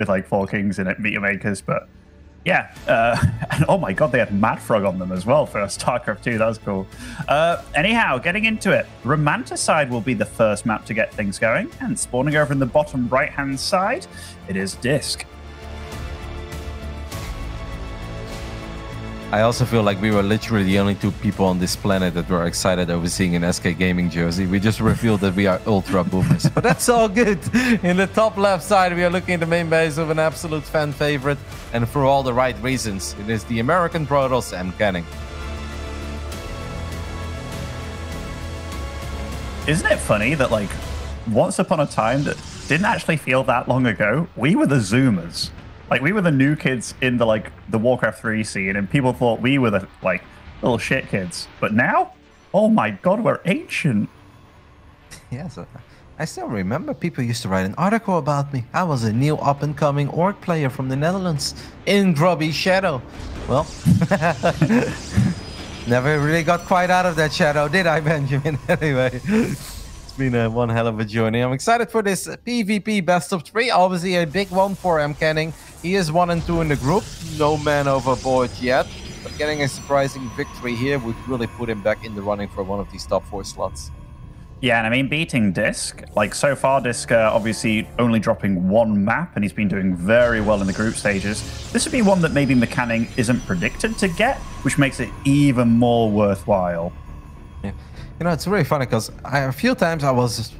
with like 4 kings in it, meter makers, but yeah. And oh my god, they had Mad Frog on them as well for StarCraft 2. That was cool. Anyhow, getting into it, Romanticide will be the first map to get things going, and spawning over in the bottom right-hand side, it is DisK. I also feel like we were literally the only 2 people on this planet that were excited over seeing an SK Gaming jersey. We just revealed that we are ultra boomers, but that's all good. In the top left side, we are looking at the main base of an absolute fan favorite, and for all the right reasons. It is the American Protoss MCanning. Isn't it funny that, like, once upon a time that didn't actually feel that long ago, we were the Zoomers. Like, we were the new kids in the, like, the Warcraft 3 scene, and people thought we were the, like, little shit kids. But now, oh my god, we're ancient. Yes, I still remember people used to write an article about me. I was a new up-and-coming orc player from the Netherlands in Grubby Shadow. Well, never really got quite out of that shadow, did I, Benjamin? Anyway, it's been one hell of a journey. I'm excited for this PvP best of 3. Obviously, a big one for MCanning. He is 1 and 2 in the group. No man overboard yet. But getting a surprising victory here would really put him back in the running for one of these top 4 slots. Yeah, and I mean, beating DisK, like, so far, DisK obviously only dropping 1 map, and he's been doing very well in the group stages. This would be one that maybe MCanning isn't predicted to get, which makes it even more worthwhile. Yeah. You know, it's really funny because a few times I was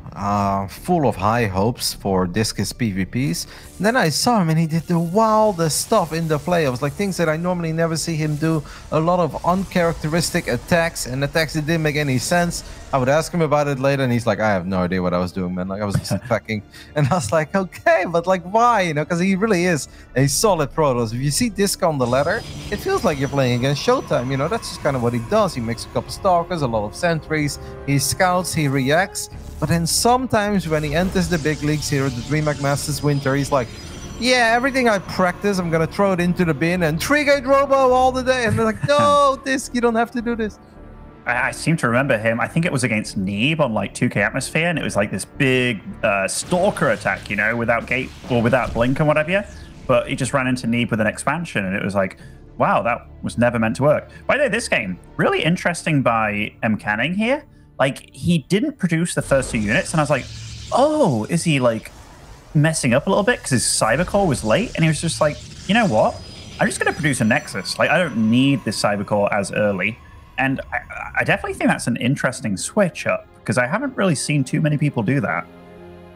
full of high hopes for DisK's PvPs. And then I saw him and he did the wildest stuff in the play. It was like things that I normally never see him do. A lot of uncharacteristic attacks and attacks that didn't make any sense. I would ask him about it later and he's like, I have no idea what I was doing, man. Like, I was just attacking. And I was like, okay, but like, why? You know, because he really is a solid Protoss. If you see DisK on the ladder, it feels like you're playing against Showtime. You know, that's just kind of what he does. He makes a couple Stalkers, a lot of sentries. He scouts, he reacts. But then sometimes when he enters the big leagues here at the DreamHack Masters Winter, he's like, yeah, everything I practice, I'm going to throw it into the bin and 3-gate robo all the day. And they're like, no, DisK, you don't have to do this. I seem to remember him. I think it was against Neeb on like 2K Atmosphere, and it was like this big stalker attack, you know, without gate or without blink and whatever. But he just ran into Neeb with an expansion, and it was like, wow, that was never meant to work. By the way, this game, really interesting by MCanning here. Like, he didn't produce the first 2 units, and I was like, oh, is he like messing up a little bit because his Cybercore was late? And he was just like, you know what? I'm just going to produce a Nexus. Like, I don't need this Cybercore as early. And I definitely think that's an interesting switch up because I haven't really seen too many people do that.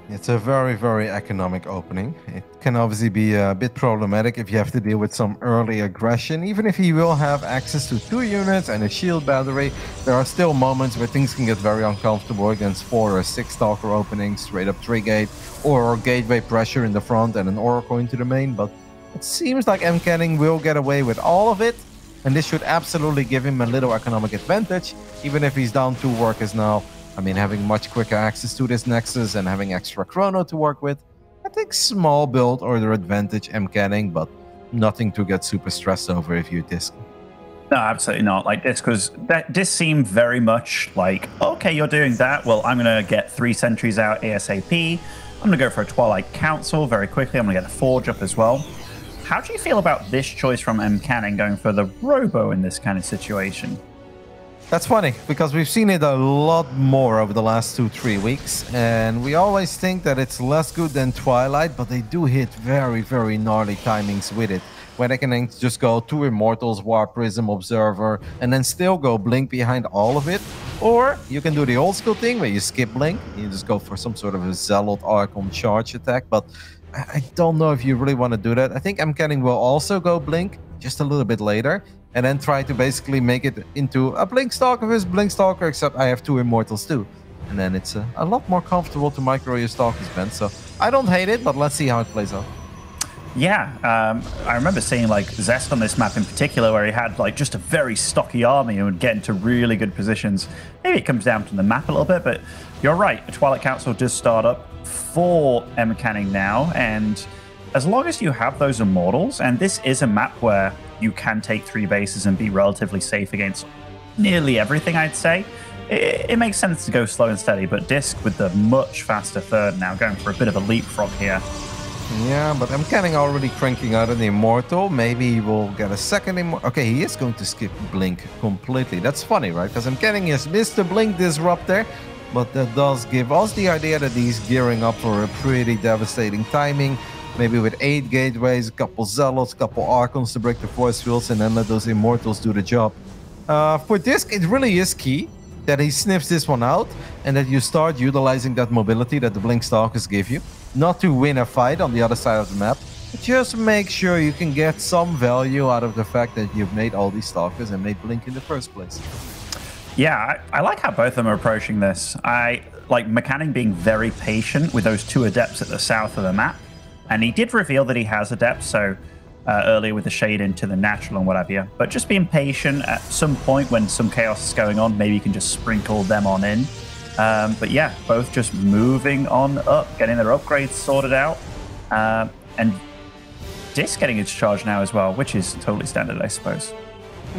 It's a very, very economic opening. It can obviously be a bit problematic if you have to deal with some early aggression. Even if he will have access to 2 units and a shield battery, there are still moments where things can get very uncomfortable against 4 or 6 Stalker openings, straight up 3-gate, or gateway pressure in the front and an Oracle into the main. But it seems like MCanning will get away with all of it. And this should absolutely give him a little economic advantage, even if he's down 2 workers now. I mean, having much quicker access to this Nexus and having extra chrono to work with, I think small build order advantage MCanning, but nothing to get super stressed over if you DisK. No, absolutely not. Like this, because this seemed very much like, okay, you're doing that. Well, I'm going to get 3 sentries out ASAP. I'm going to go for a Twilight Council very quickly. I'm going to get a Forge up as well. How do you feel about this choice from MCanning going for the Robo in this kind of situation? That's funny, because we've seen it a lot more over the last 2-3 weeks, and we always think that it's less good than Twilight, but they do hit very, very gnarly timings with it, where they can just go 2 Immortals, War Prism, Observer, and then still go Blink behind all of it. Or you can do the old school thing where you skip Blink, you just go for some sort of a Zealot Archon charge attack, but I don't know if you really want to do that. I think MCanning will also go Blink just a little bit later, and then try to basically make it into a Blink Stalker versus Blink Stalker, except I have 2 Immortals too. And then it's a lot more comfortable to micro your Stalkers, Ben. So I don't hate it, but let's see how it plays out. Yeah, I remember seeing like Zest on this map in particular, where he had like just a very stocky army and would get into really good positions. Maybe it comes down to the map a little bit, but you're right. The Twilight Council does start up for MCanning now, and as long as you have those Immortals, and this is a map where you can take 3 bases and be relatively safe against nearly everything, I'd say, it makes sense to go slow and steady. But DisK with the much faster third now, going for a bit of a leapfrog here. Yeah, but MCanning already cranking out an Immortal. Maybe he will get a second Immortal. Okay, he is going to skip Blink completely. That's funny, right? Because MCanning has missed the Blink Disruptor, but that does give us the idea that he's gearing up for a pretty devastating timing. Maybe with 8 gateways, a couple Zealots, a couple Archons to break the force fields, and then let those Immortals do the job. For DisK, it really is key that he sniffs this one out and that you start utilizing that mobility that the Blink Stalkers give you. Not to win a fight on the other side of the map, but just make sure you can get some value out of the fact that you've made all these Stalkers and made Blink in the first place. Yeah, I like how both of them are approaching this. I like MCanning being very patient with those 2 Adepts at the south of the map. And he did reveal that he has Adepts, so earlier with the shade into the natural and what have you. But just being patient at some point when some chaos is going on, maybe you can just sprinkle them on in. But yeah, both just moving on up, getting their upgrades sorted out. And DisK getting its charge now as well, which is totally standard, I suppose.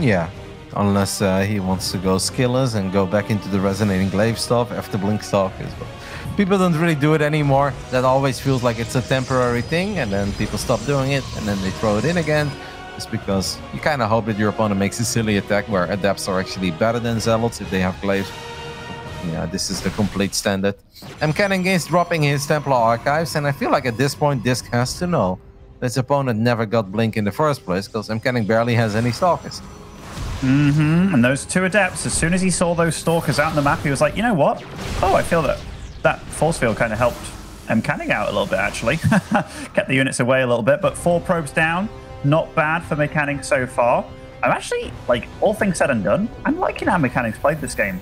Yeah, unless he wants to go skillers and go back into the resonating glaive stuff after Blink Stalkers. But people don't really do it anymore. That always feels like it's a temporary thing, and then people stop doing it, and then they throw it in again. Just because you kind of hope that your opponent makes a silly attack where Adepts are actually better than Zealots if they have glaives. Yeah, this is the complete standard. MCanning is dropping his Templar Archives, and I feel like at this point DisK has to know that his opponent never got Blink in the first place, because MCanning barely has any Stalkers. And those 2 Adepts, as soon as he saw those Stalkers out on the map, he was like, you know what? Oh, I feel that force field kind of helped MCanning out a little bit, actually. Kept the units away a little bit, but 4 probes down. Not bad for MCanning so far. I'm actually, like, all things said and done, I'm liking how MCanning's played this game.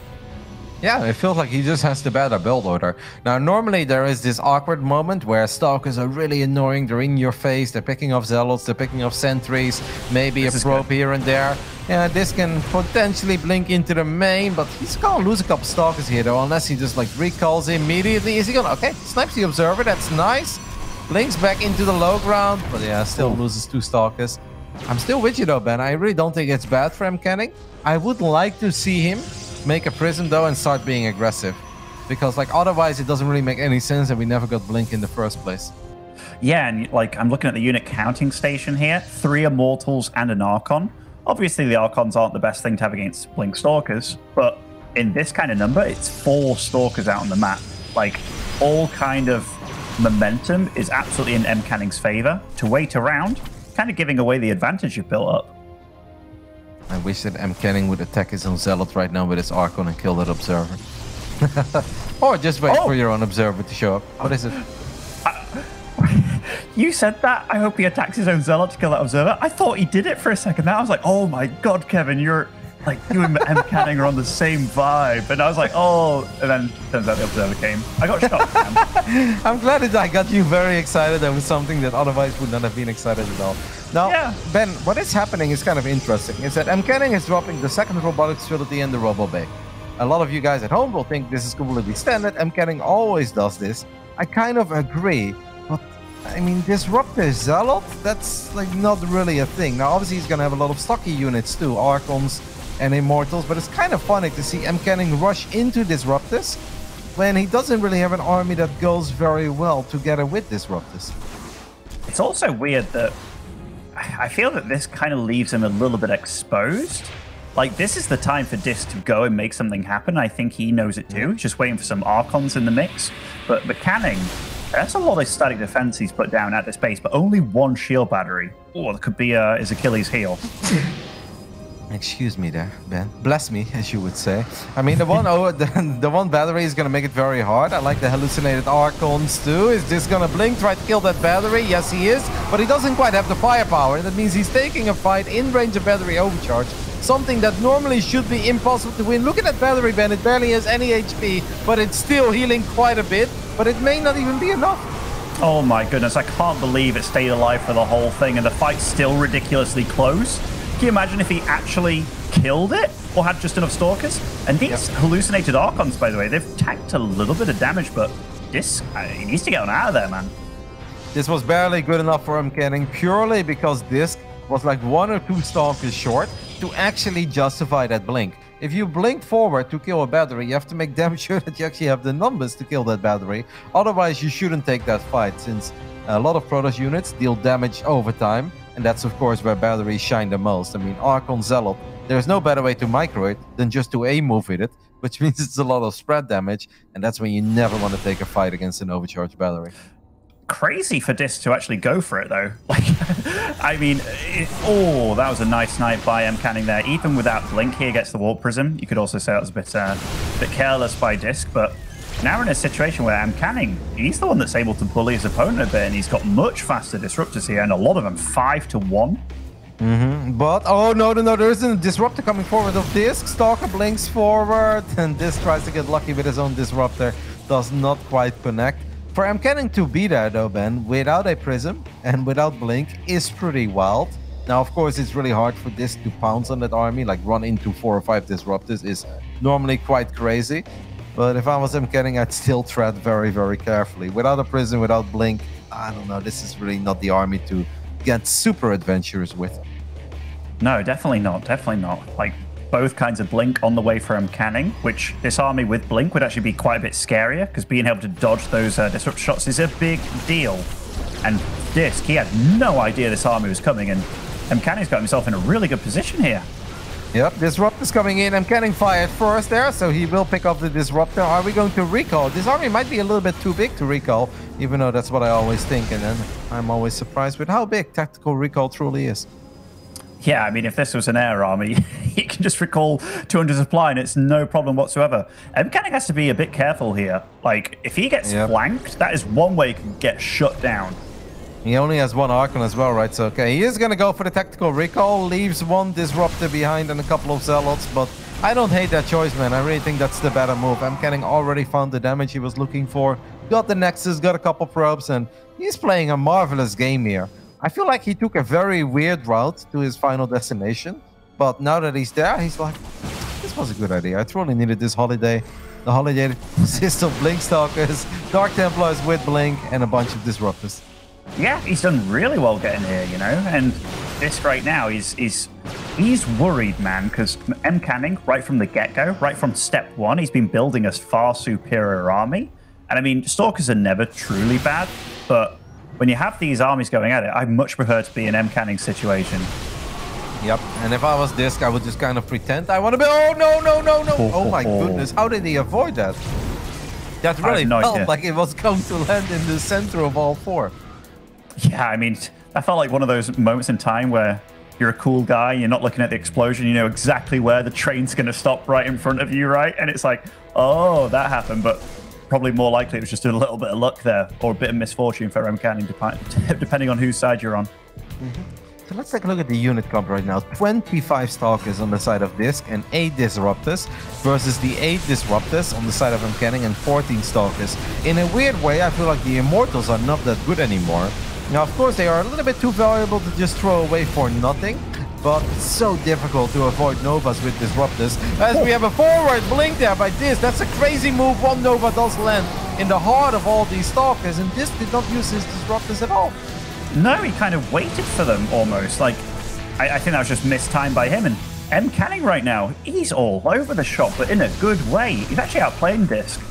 Yeah, it feels like he just has the better build order. Now, normally there is this awkward moment where Stalkers are really annoying. They're in your face. They're picking off Zealots. They're picking off Sentries. Maybe a probe here and there. Yeah, this can potentially blink into the main, but he's gonna lose a couple Stalkers here, though, unless he just, like, recalls immediately. Is he gonna... Okay, snipes the Observer. That's nice. Blinks back into the low ground, but yeah, still loses 2 Stalkers. I'm still with you, though, Ben. I really don't think it's bad for MCanning. I would like to see him make a Prism, though, and start being aggressive. Because, like, otherwise it doesn't really make any sense and we never got Blink in the first place. Yeah, and, like, I'm looking at the unit counting station here. 3 Immortals and an Archon. Obviously, the Archons aren't the best thing to have against Blink Stalkers, but in this kind of number, it's 4 Stalkers out on the map. Like, all kind of momentum is absolutely in MCanning's favor. To wait around, kind of giving away the advantage you've built up. I wish that MCanning would attack his own Zealot right now with his Archon and kill that Observer. Or just wait for your own Observer to show up. What is it? You said that? I hope he attacks his own Zealot to kill that Observer. I thought he did it for a second. I was like, oh my god, Kevin, you're... Like, you and MCanning are on the same vibe. And I was like, oh... And then turns out the Observer came. I got shocked, man. I'm glad that I got you very excited over something that otherwise would not have been excited at all. Now, yeah. Ben, what is happening is kind of interesting. Is that MCanning is dropping the second robotics facility and the Robo Bay. A lot of you guys at home will think this is completely standard. MCanning always does this. I kind of agree. But, I mean, Disruptor Zealot, that's like not really a thing. Now, obviously, he's going to have a lot of stocky units too. Archons and Immortals. But it's kind of funny to see MCanning rush into Disruptors when he doesn't really have an army that goes very well together with Disruptors. It's also weird that I feel that this kind of leaves him a little bit exposed. Like, this is the time for DisK to go and make something happen. I think he knows it too. He's just waiting for some Archons in the mix. But MCanning, that's a lot of static defense he's put down at this base, but only 1 shield battery. Oh, that could be his Achilles heel. Excuse me there, Ben. Bless me, as you would say. I mean, the one battery is going to make it very hard. I like the hallucinated Archons too. Is this going to blink, try to kill that battery? Yes, he is. But he doesn't quite have the firepower. That means he's taking a fight in range of battery overcharge. Something that normally should be impossible to win. Look at that battery, Ben. It barely has any HP, but it's still healing quite a bit. But it may not even be enough. Oh my goodness, I can't believe it stayed alive for the whole thing and the fight's still ridiculously close. Can you imagine if he actually killed it or had just enough Stalkers? And these hallucinated Archons, by the way, they've tanked a little bit of damage, but this, he needs to get on out of there, man. This was barely good enough for MCanning purely because DisK was like 1 or 2 Stalkers short to actually justify that blink. if you blink forward to kill a battery, you have to make damn sure that you actually have the numbers to kill that battery. Otherwise, you shouldn't take that fight, since a lot of Protoss units deal damage over time, and that's of course where batteries shine the most. I mean, Archon Zealot, there's no better way to micro it than just to A-move with it, which means it's a lot of spread damage, and that's when you never want to take a fight against an overcharged battery. Crazy for DisK to actually go for it, though. Like, I mean, oh, that was a nice snipe by MCanning there. Even without Blink, he gets the Warp Prism. You could also say that was a bit careless by DisK, but now we're in a situation where MCanning, he's the one that's able to bully his opponent a bit, and he's got much faster disruptors here, and a lot of them 5-to-1. But, oh, no, there isn't a disruptor coming forward of DisK. Stalker blinks forward, and DisK tries to get lucky with his own disruptor. Does not quite connect. For MCanning to be there, though, Ben, without a Prism and without Blink is pretty wild. Now, of course, it's really hard for DisK to pounce on that army, like run into 4 or 5 disruptors is normally quite crazy. But if I was MCanning, I'd still tread very, very carefully. Without a Prism, without Blink, I don't know, this is really not the army to get super adventurous with. No, definitely not. Definitely not. Like, both kinds of Blink on the way for MCanning, which this army with Blink would actually be quite a bit scarier, because being able to dodge those disrupt shots is a big deal. And DisK, he had no idea this army was coming, and MCanning's got himself in a really good position here. Yep, Disruptor's coming in. MCanning fired first there, so he will pick up the Disruptor. Are we going to recall? This army might be a little bit too big to recall, even though that's what I always think, and then I'm always surprised with how big tactical recall truly is. Yeah, I mean, if this was an air army, you can just recall 200 supply and it's no problem whatsoever. MCanning has to be a bit careful here. Like, if he gets flanked, that is one way he can get shut down. He only has 1 Archon as well, right? So, okay, he is going to go for the tactical recall, leaves 1 Disruptor behind and a couple of Zealots, but I don't hate that choice, man. I really think that's the better move. MCanning already found the damage he was looking for, got the Nexus, got a couple probes, and he's playing a marvelous game here. I feel like he took a very weird route to his final destination, but now that he's there, he's like, this was a good idea. I truly needed this holiday. The holiday consists of Blink Stalkers, Dark Templars with Blink, and a bunch of Disruptors. Yeah, he's done really well getting here, you know, and DisK right now, he's worried, man, because MCanning, right from the get-go, right from step 1, he's been building a far superior army. And I mean, Stalkers are never truly bad, but when you have these armies going at it, I much prefer to be in MCanning situation. Yep, and if I was DisK, I would just kind of pretend I want to be. Oh, no, no, no, no. Oh, my goodness. How did he avoid that? That really felt like it was going to land in the center of all 4. Yeah, I mean, that felt like one of those moments in time where you're a cool guy, you're not looking at the explosion, you know exactly where the train's going to stop right in front of you, right? And it's like, oh, that happened, but probably more likely it was just a little bit of luck there, or a bit of misfortune for MCanning, depending on whose side you're on. So let's take a look at the unit comp right now. 25 Stalkers on the side of DisK and 8 Disruptors versus the 8 Disruptors on the side of MCanning and 14 Stalkers. In a weird way, I feel like the Immortals are not that good anymore. Now, of course, they are a little bit too valuable to just throw away for nothing, but it's so difficult to avoid Novas with Disruptors, as we have a forward blink there by DisK. That's a crazy move. 1 Nova does land in the heart of all these Stalkers, and DisK did not use his Disruptors at all. No, he kind of waited for them almost. Like, I think that was just mistimed by him. And MCanning right now, he's all over the shop, but in a good way. He's actually outplaying DisK.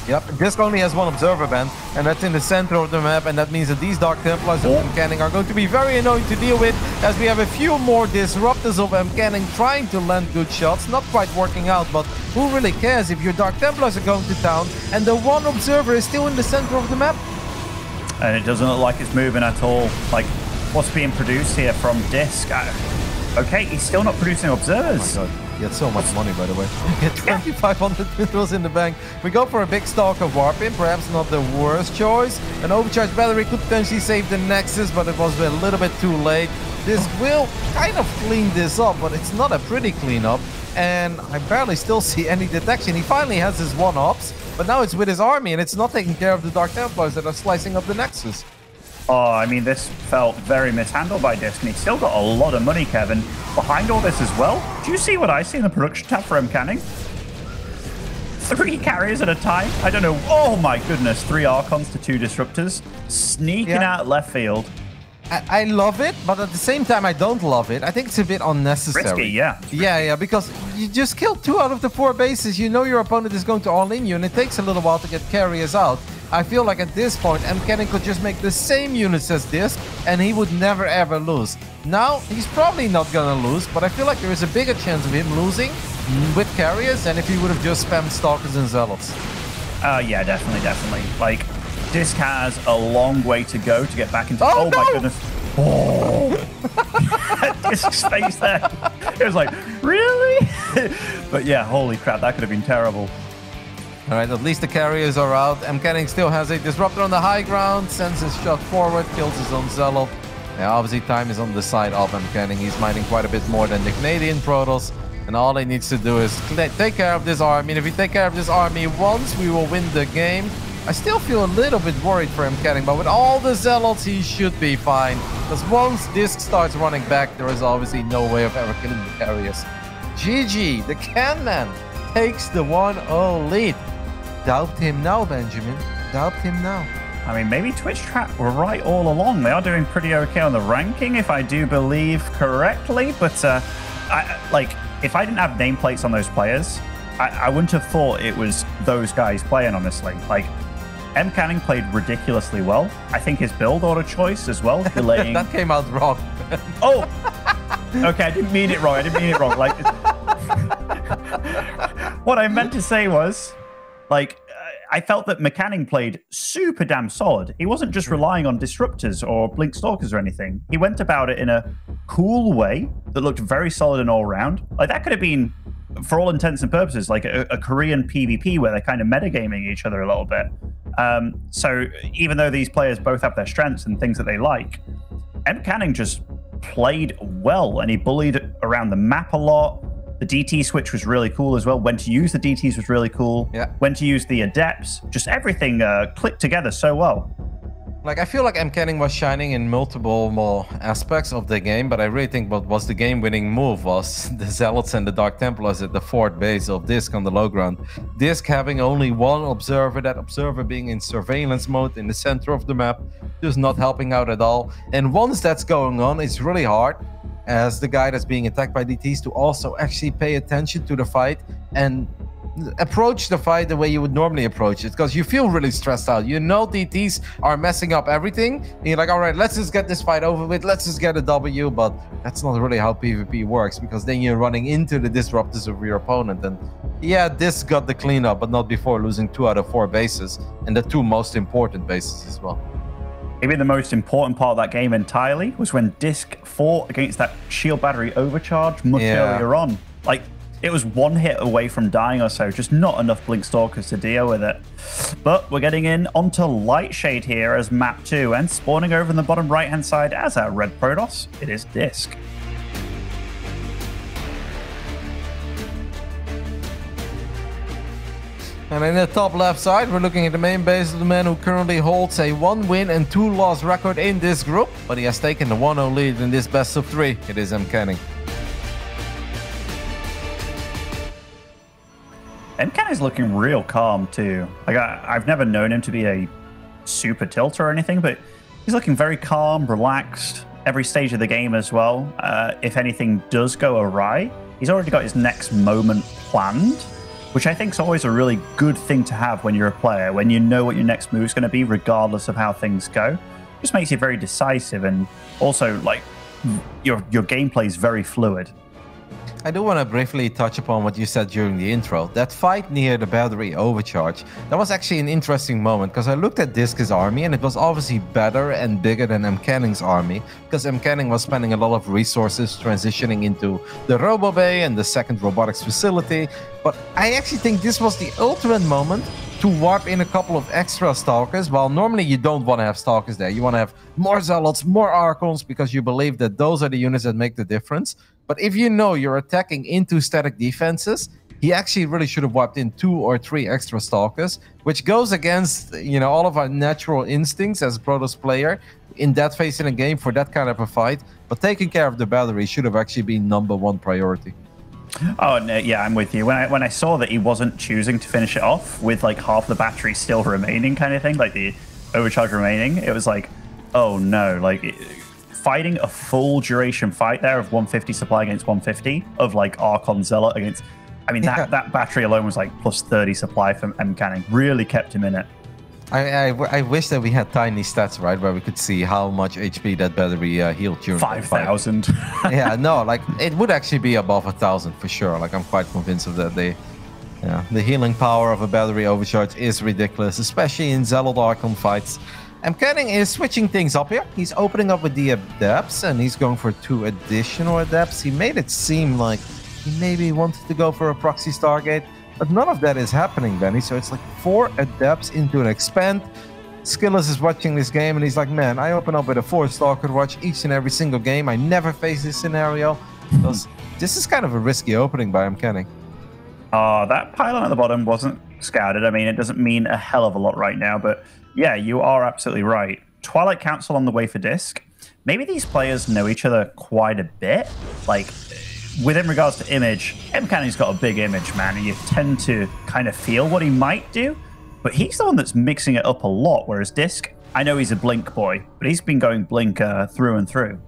Yep, DisK only has 1 Observer Band, and that's in the center of the map, and that means that these Dark Templars of MCanning are going to be very annoying to deal with, as we have a few more Disruptors of MCanning trying to land good shots, not quite working out, but who really cares if your Dark Templars are going to town, and the 1 Observer is still in the center of the map? And it doesn't look like it's moving at all. Like, what's being produced here from DisK? Okay, he's still not producing Observers. Oh my god. He had so much money, by the way. He had 2,500 minerals in the bank. We go for a big Stalker Warp in, perhaps not the worst choice. An overcharged battery could potentially save the Nexus, but it was a little bit too late. DisK will kind of clean this up, but it's not a pretty cleanup. And I barely still see any detection. He finally has his 1-ups, but now it's with his army, and it's not taking care of the Dark Templars that are slicing up the Nexus. Oh, I mean, this felt very mishandled by DisK, and he's still got a lot of money, Kevin, behind all this as well. Do you see what I see in the production tab for MCanning? 3 carriers at a time? I don't know. Oh my goodness, 3 Archons to 2 Disruptors. Sneaking out left field. I love it, but at the same time, I don't love it. I think it's a bit unnecessary. Risky, yeah. Yeah, because you just killed 2 out of the 4 bases. You know your opponent is going to all-in you, and it takes a little while to get carriers out. I feel like at this point, MCanning could just make the same units as DisK, and he would never ever lose. Now, he's probably not gonna lose, but I feel like there is a bigger chance of him losing with carriers than if he would have just spammed Stalkers and Zealots. Yeah, definitely. Like, DisK has a long way to go to get back into... Oh, no! My goodness. Oh! DisK's face there. It was like, really? But yeah, holy crap, that could have been terrible. All right, at least the carriers are out. MCanning still has a Disruptor on the high ground, sends his shot forward, kills his own Zealot. Yeah, obviously time is on the side of MCanning. He's mining quite a bit more than the Canadian Protoss. And all he needs to do is take care of this army. And if we take care of this army once, we will win the game. I still feel a little bit worried for MCanning, but with all the Zealots, he should be fine. Because once DisK starts running back, there is obviously no way of ever killing the carriers. GG, the Canman takes the 1-0 lead. Doubt him now, Benjamin. Doubt him now. I mean, maybe Twitch Chat were right all along. They are doing pretty okay on the ranking, if I do believe correctly. But, if I didn't have nameplates on those players, I wouldn't have thought it was those guys playing, honestly. Like, MCanning played ridiculously well. I think his build order choice as well, delaying... That came out wrong. Oh! Okay, I didn't mean it wrong. Like, what I meant to say was, like, I felt that MCanning played super damn solid. He wasn't just relying on disruptors or blink stalkers or anything. He went about it in a cool way that looked very solid and all round. Like, that could have been, for all intents and purposes, like a Korean PvP where they're kind of metagaming each other a little bit. So even though these players both have their strengths and things that they like, MCanning just played well and he bullied around the map a lot. The DT switch was really cool as well. When to use the DTs was really cool. Yeah. When to use the adepts, just everything clicked together so well. Like, I feel like MCanning was shining in multiple more aspects of the game, but I really think what was the game-winning move was the Zealots and the Dark Templars at the 4th base of DisK on the low ground. DisK having only one observer, that observer being in surveillance mode in the center of the map, just not helping out at all. And once that's going on, it's really hard as the guy that's being attacked by DTs to also actually pay attention to the fight and approach the fight the way you would normally approach it, because you feel really stressed out. You know DTs are messing up everything, and you're like, all right, let's just get this fight over with, let's just get a W, but that's not really how PvP works, because then you're running into the disruptors of your opponent. And yeah, this got the cleanup, but not before losing 2 out of 4 bases, and the 2 most important bases as well. Maybe the most important part of that game entirely was when DisK fought against that shield battery overcharge much earlier on. Like, it was 1 hit away from dying or so, just not enough blink stalkers to deal with it. But we're getting in onto Lightshade here as map 2, and spawning over in the bottom right hand side as our red Protoss, it is DisK. And in the top left side, we're looking at the main base of the man who currently holds a 1-win and 2-loss record in this group, but he has taken the 1-0 lead in this best of 3. It is MCanning. MCanning is looking real calm too. Like, I've never known him to be a super tilter or anything, but he's looking very calm, relaxed, every stage of the game as well. If anything does go awry, he's already got his next moment planned, which I think is always a really good thing to have when you're a player, when you know what your next move is going to be, regardless of how things go. It just makes you very decisive, and also, like, your gameplay is very fluid. I do want to briefly touch upon what you said during the intro. That fight near the battery overcharge, that was actually an interesting moment, because I looked at DisK's army and it was obviously better and bigger than MCanning's army, because MCanning was spending a lot of resources transitioning into the Robo Bay and the second robotics facility. But I actually think this was the ultimate moment to warp in a couple of extra Stalkers, while normally you don't want to have Stalkers there. You want to have more Zealots, more Archons, because you believe that those are the units that make the difference. But if you know you're attacking into static defenses, he actually really should have wiped in 2 or 3 extra Stalkers, which goes against, you know, all of our natural instincts as a Protoss player in that phase in a game for that kind of a fight. But taking care of the battery should have actually been #1 priority. Oh, no, yeah, I'm with you. When I saw that he wasn't choosing to finish it off with like half the battery still remaining kind of thing, like the overcharge remaining, it was like, oh no, like fighting a full duration fight there of 150 supply against 150 of like Archon Zealot against. I mean, that battery alone was like plus 30 supply from MCanning. Really kept him in it. I wish that we had tiny stats, right, where we could see how much HP that battery healed during 5,000. Yeah, no, like it would actually be above 1,000 for sure. Like I'm quite convinced of that. The healing power of a battery overcharge is ridiculous, especially in Zealot Archon fights. MCanning is switching things up here. He's opening up with the Adepts, and he's going for 2 additional Adepts. He made it seem like he maybe wanted to go for a Proxy Stargate, but none of that is happening, Benny. So it's like 4 Adepts into an Expand. Skillus is watching this game, and he's like, man, I open up with a 4 Stalker Watch each and every single game. I never face this scenario, because this is kind of a risky opening by MCanning. That pylon at the bottom wasn't scouted. I mean, it doesn't mean a hell of a lot right now, but yeah, you are absolutely right. Twilight Council on the way for DisK. Maybe these players know each other quite a bit. Like, within regards to image, MCanning's got a big image, man, and you tend to kind of feel what he might do, but he's the one that's mixing it up a lot, whereas DisK, I know he's a Blink boy, but he's been going Blink through and through.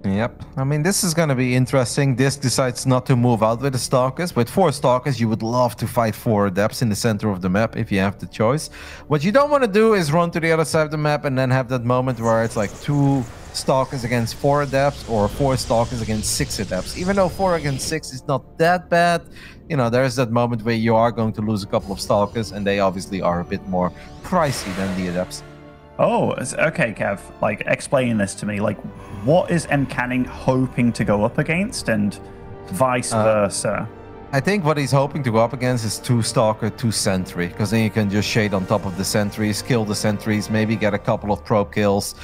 Yep. I mean, this is going to be interesting. DisK decides not to move out with the Stalkers. With 4 Stalkers, you would love to fight 4 Adepts in the center of the map if you have the choice. What you don't want to do is run to the other side of the map and then have that moment where it's like 2 Stalkers against 4 Adepts or 4 Stalkers against 6 Adepts. Even though 4 against 6 is not that bad, you know, there's that moment where you are going to lose a couple of Stalkers, and they obviously are a bit more pricey than the Adepts. Oh, okay, Kev. Like, explain this to me. Like, what is MCanning hoping to go up against, and vice versa? I think what he's hoping to go up against is 2 Stalker, 2 Sentry, because then you can just shade on top of the Sentries, kill the Sentries, maybe get a couple of probe kills,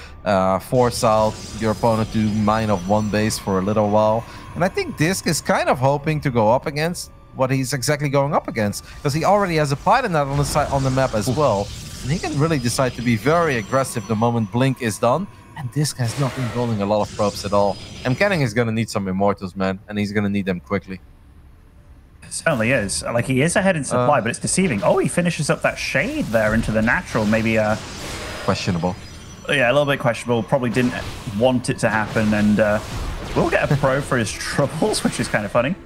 force out your opponent to mine off 1 base for a little while. And I think DisK is kind of hoping to go up against what he's exactly going up against, because he already has a Python on the side on the map as well. And he can really decide to be very aggressive the moment Blink is done. And DisK has not been building a lot of probes at all. MCanning is going to need some Immortals, man. And he's going to need them quickly. It certainly is. Like, he is ahead in supply, but it's deceiving. Oh, he finishes up that shade there into the natural. Maybe questionable. Yeah, a little bit questionable. Probably didn't want it to happen. And we'll get a pro for his troubles, which is kind of funny.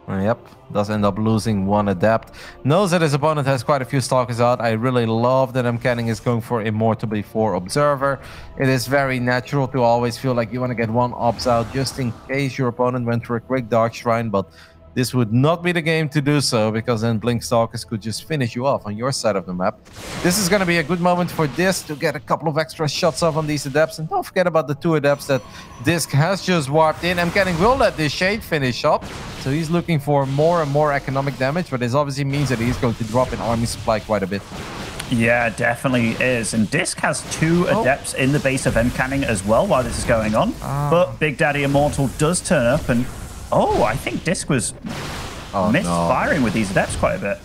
Yep, does end up losing 1 Adept. Knows that his opponent has quite a few Stalkers out. I really love that MCanning is going for Immortal before Observer. It is very natural to always feel like you want to get 1 Obs out just in case your opponent went for a quick Dark Shrine, but this would not be the game to do so, because then Blink Stalkers could just finish you off on your side of the map. This is going to be a good moment for DisK to get a couple of extra shots off on these Adepts. And don't forget about the 2 Adepts that DisK has just warped in. MCanning will let this Shade finish up. So he's looking for more and more economic damage, but this obviously means that he's going to drop in army supply quite a bit. Yeah, definitely is. And DisK has 2 Adepts in the base of MCanning as well while this is going on. But Big Daddy Immortal does turn up, and oh, I think DisK was misfiring with these Adepts quite a bit.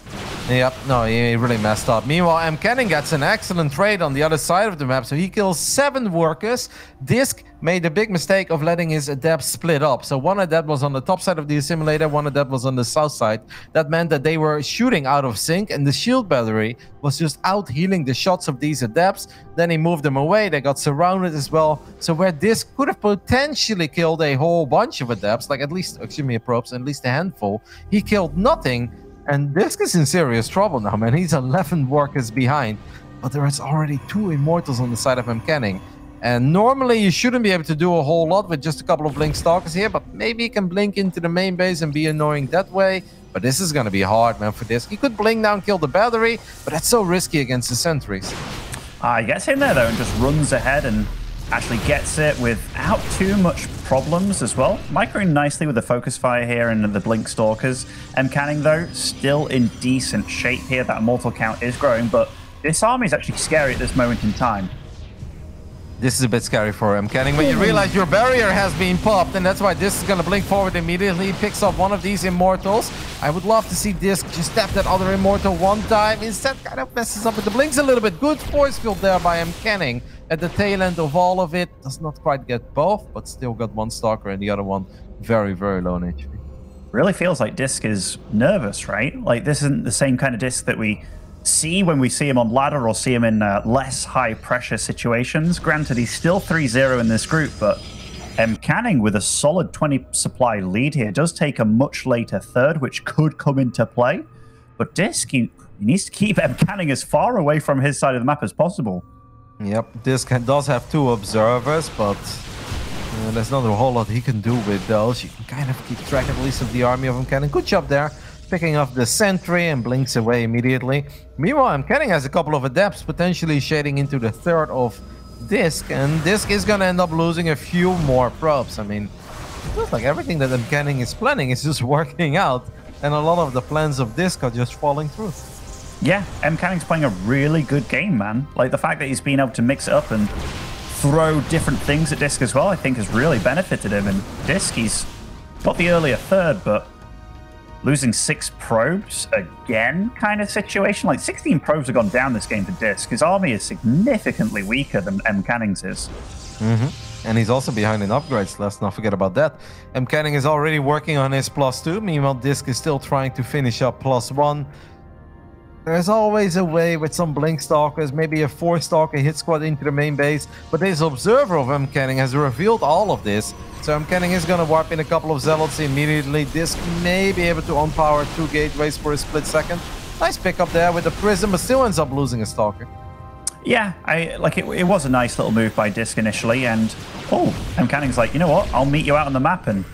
Yep, no, he really messed up. Meanwhile, MCanning gets an excellent trade on the other side of the map, so he kills 7 workers. DisK made a big mistake of letting his Adepts split up. So 1 Adept was on the top side of the assimilator, 1 Adept was on the south side. That meant that they were shooting out of sync, and the shield battery was just out healing the shots of these Adepts. Then he moved them away, they got surrounded as well. So where DisK could have potentially killed a whole bunch of Adepts, like at least, excuse me, probes, at least a handful, he killed nothing. And DisK is in serious trouble now, man. He's 11 workers behind, but there is already 2 Immortals on the side of MCanning. And normally you shouldn't be able to do a whole lot with just a couple of Blink Stalkers here, but maybe he can blink into the main base and be annoying that way. But this is going to be hard, man, for DisK. He could blink down, kill the battery, but that's so risky against the sentries. He gets in there, though, and just runs ahead and actually gets it without too much problems as well. Microing nicely with the focus fire here and the Blink Stalkers. MCanning, though, still in decent shape here. That Immortal count is growing, but this army is actually scary at this moment in time. This is a bit scary for MCanning. When you realize your barrier has been popped, and that's why DisK is going to blink forward immediately. Picks up 1 of these Immortals. I would love to see DisK just tap that other Immortal 1 time. Instead, kind of messes up with the blinks a little bit. Good force field there by MCanning at the tail end of all of it. Does not quite get both, but still got 1 Stalker and the other one very, very low in HP. Really feels like DisK is nervous, right? Like, this isn't the same kind of DisK that we see when we see him on ladder or see him in less high pressure situations. Granted, he's still 3-0 in this group, but MCanning with a solid 20 supply lead here does take a much later third, which could come into play. But DisK, he needs to keep MCanning as far away from his side of the map as possible. Yep, DisK does have 2 observers, but there's not a whole lot he can do with those. You can kind of keep track at least of the army of MCanning. Good job there, picking up the sentry and blinks away immediately. Meanwhile, MCanning has a couple of adepts potentially shading into the third of DisK, and DisK is going to end up losing a few more probes. I mean, it feels like everything that MCanning is planning is just working out, and a lot of the plans of DisK are just falling through. Yeah, MCanning's playing a really good game, man. Like, the fact that he's been able to mix it up and throw different things at DisK as well, I think has really benefited him. And DisK, he's got the earlier third, but losing 6 probes again kind of situation. Like, 16 probes have gone down this game for DisK. His army is significantly weaker than MCanning's is. And he's also behind in upgrades, let's not forget about that. MCanning is already working on his +2, meanwhile DisK is still trying to finish up +1. There's always a way with some Blink Stalkers, maybe a 4-stalker hit squad into the main base, but this observer of MCanning has revealed all of this. So MCanning is going to warp in a couple of Zealots immediately. DisK may be able to unpower 2 gateways for a split second. Nice pickup there with the Prism, but still ends up losing a Stalker. Yeah, it was a nice little move by DisK initially, and MCanning's like, you know what, I'll meet you out on the map, and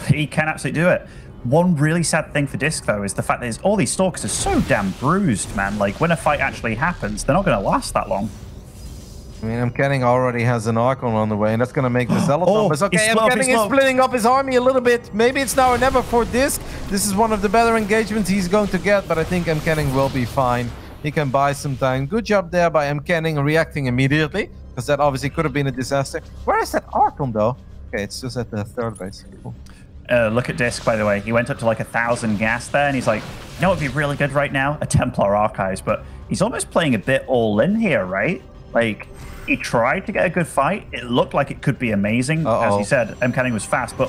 he can absolutely do it. One really sad thing for DisK, though, is the fact that all these Stalkers are so damn bruised, man. Like, when a fight actually happens, they're not going to last that long. I mean, MCanning already has an Archon on the way, and that's going to make the Zealot numbers. Okay, MCanning is splitting up his army a little bit. Maybe it's now or never for DisK. This is one of the better engagements he's going to get, but I think MCanning will be fine. He can buy some time. Good job there by MCanning reacting immediately, because that obviously could have been a disaster. Where is that Archon, though? Okay, it's just at the third base. Cool. Look at DisK, by the way. He went up to like 1,000 gas there, and he's like, you know what would be really good right now? A Templar Archives. But he's almost playing a bit all in here, right? Like, he tried to get a good fight. It looked like it could be amazing. As you said, MCanning was fast, but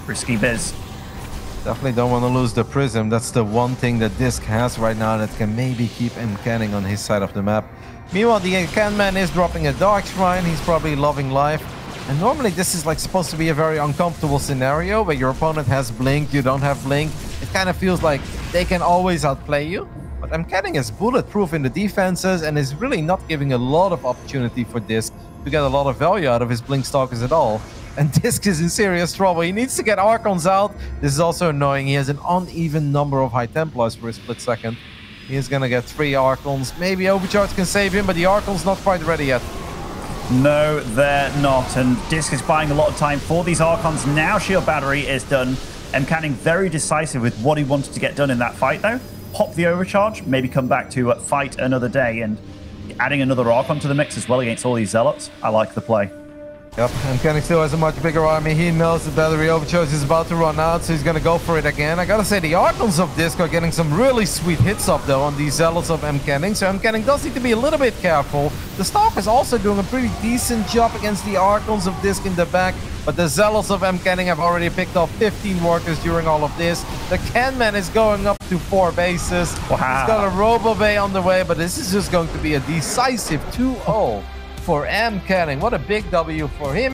risky biz. Definitely don't want to lose the Prism. That's the one thing that DisK has right now that can maybe keep MCanning on his side of the map. Meanwhile, the Canman is dropping a Dark Shrine. He's probably loving life. And normally this is like supposed to be a very uncomfortable scenario where your opponent has Blink, you don't have Blink. It kind of feels like they can always outplay you. But MCanning is bulletproof in the defenses and is really not giving a lot of opportunity for DisK to get a lot of value out of his Blink Stalkers at all. And DisK is in serious trouble. He needs to get Archons out. This is also annoying. He has an uneven number of High Templars for a split second. He is going to get 3 Archons. Maybe Overcharge can save him, but the Archon's not quite ready yet. No, they're not. And DisK is buying a lot of time for these Archons. Now Shield Battery is done. MCanning very decisive with what he wanted to get done in that fight, though. Pop the Overcharge, maybe come back to fight another day. And adding another Archon to the mix as well against all these Zealots, I like the play. Yep, MCanning still has a much bigger army. He knows the battery overcharge is about to run out, so he's going to go for it again. I gotta say, the Archons of DisK are getting some really sweet hits up, though, on these Zealots of MCanning, so MCanning does need to be a little bit careful. The Stalker is also doing a pretty decent job against the Archons of DisK in the back, but the Zealots of MCanning have already picked off 15 workers during all of this. The Canman is going up to 4 bases. Wow. He's got a Robo Bay on the way, but this is just going to be a decisive 2-0. For MCanning. What a big W for him.